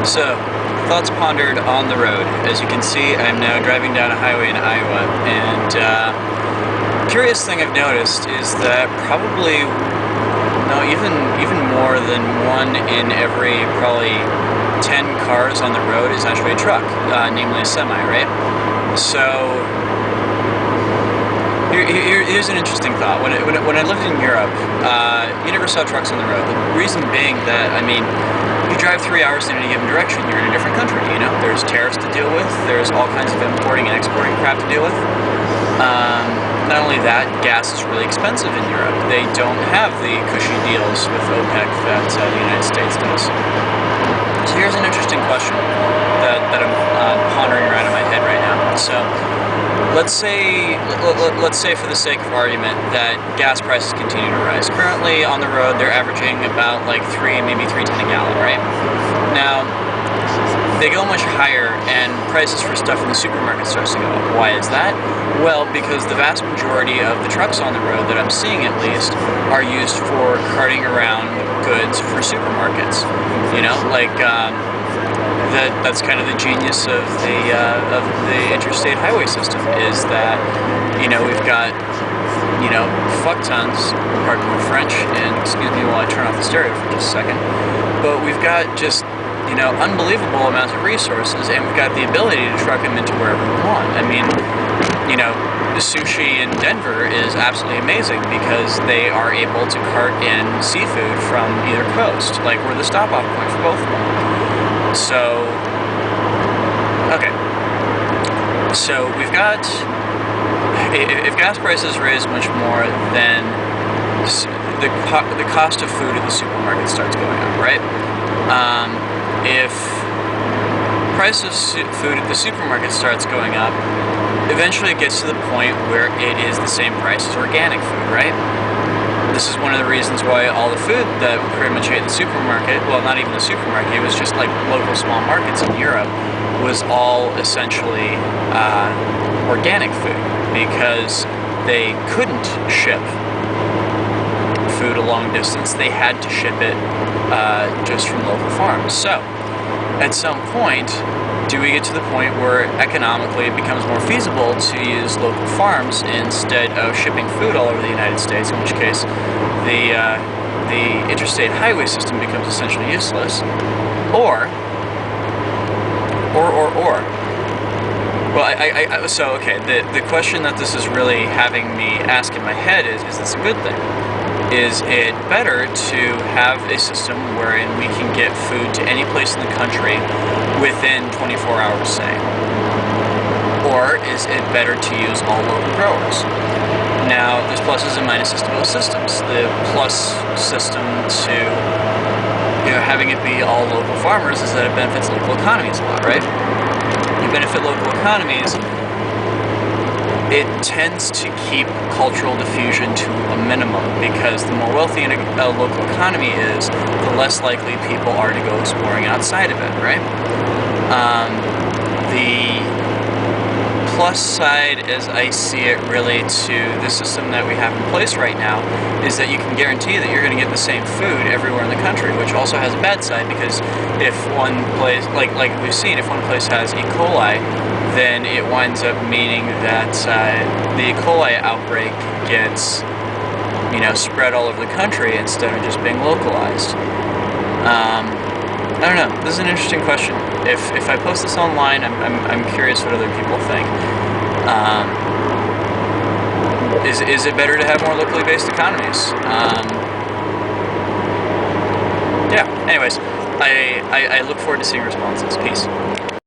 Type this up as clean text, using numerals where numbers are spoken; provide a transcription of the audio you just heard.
So, thoughts pondered on the road. As you can see, I'm now driving down a highway in Iowa, and curious thing I've noticed is that probably, no, even more than one in every probably 10 cars on the road is actually a truck, namely a semi, right? So, here's an interesting thought. When I lived in Europe, you never saw trucks on the road. The reason being that, I mean, you drive 3 hours in any given direction, you're in a different country, you know? There's tariffs to deal with, there's all kinds of importing and exporting crap to deal with. Not only that, gas is really expensive in Europe. They don't have the cushy deals with OPEC that the United States does. So here's an interesting question that I'm pondering around in my head right now. So, let's say for the sake of argument that gas prices continue to rise. Currently on the road, they're averaging about like maybe 3.10 a gallon, right? Now, they go much higher and prices for stuff in the supermarket starts to go up. Why is that? Well, because the vast majority of the trucks on the road that I'm seeing at least are used for carting around goods for supermarkets. You know, like, that's kind of the genius of the interstate highway system is that, you know, we've got, you know, fuck tons, pardon my French, and excuse me while I turn off the stereo for just a second, but we've got just, you know, unbelievable amounts of resources, and we've got the ability to truck them into wherever we want. I mean, you know, the sushi in Denver is absolutely amazing because they are able to cart in seafood from either coast. Like, we're the stop-off point for both of them. So, okay. So we've got, if gas prices raise much more, then the cost of food at the supermarket starts going up, right? If price of food at the supermarket starts going up, eventually it gets to the point where it is the same price as organic food, right? This is one of the reasons why all the food that we pretty much ate in the supermarket, well, not even the supermarket, it was just like local small markets in Europe, was all essentially organic food because they couldn't ship food a long distance. They had to ship it just from local farms. So, at some point, do we get to the point where economically it becomes more feasible to use local farms instead of shipping food all over the United States, in which case the interstate highway system becomes essentially useless? Or. Well, so, okay, the question that this is really having me ask in my head is this a good thing? Is it better to have a system wherein we can get food to any place in the country within 24 hours, say? Or is it better to use all local growers? Now, there's pluses and minuses to both systems. The plus system to, you know, having it be all local farmers is that it benefits local economies a lot, right? You benefit local economies, it tends to keep cultural diffusion to a minimum because the more wealthy a local economy is, the less likely people are to go exploring outside of it, right? The plus side, as I see it really, to the system that we have in place right now is that you can guarantee that you're going to get the same food everywhere in the country, which also has a bad side because if one place, like we've seen, if one place has E. coli, then it winds up meaning that the E. coli outbreak gets, you know, spread all over the country instead of just being localized. I don't know. This is an interesting question. If I post this online, I'm curious what other people think. Is it better to have more locally based economies? Yeah. Anyways, I look forward to seeing responses. Peace.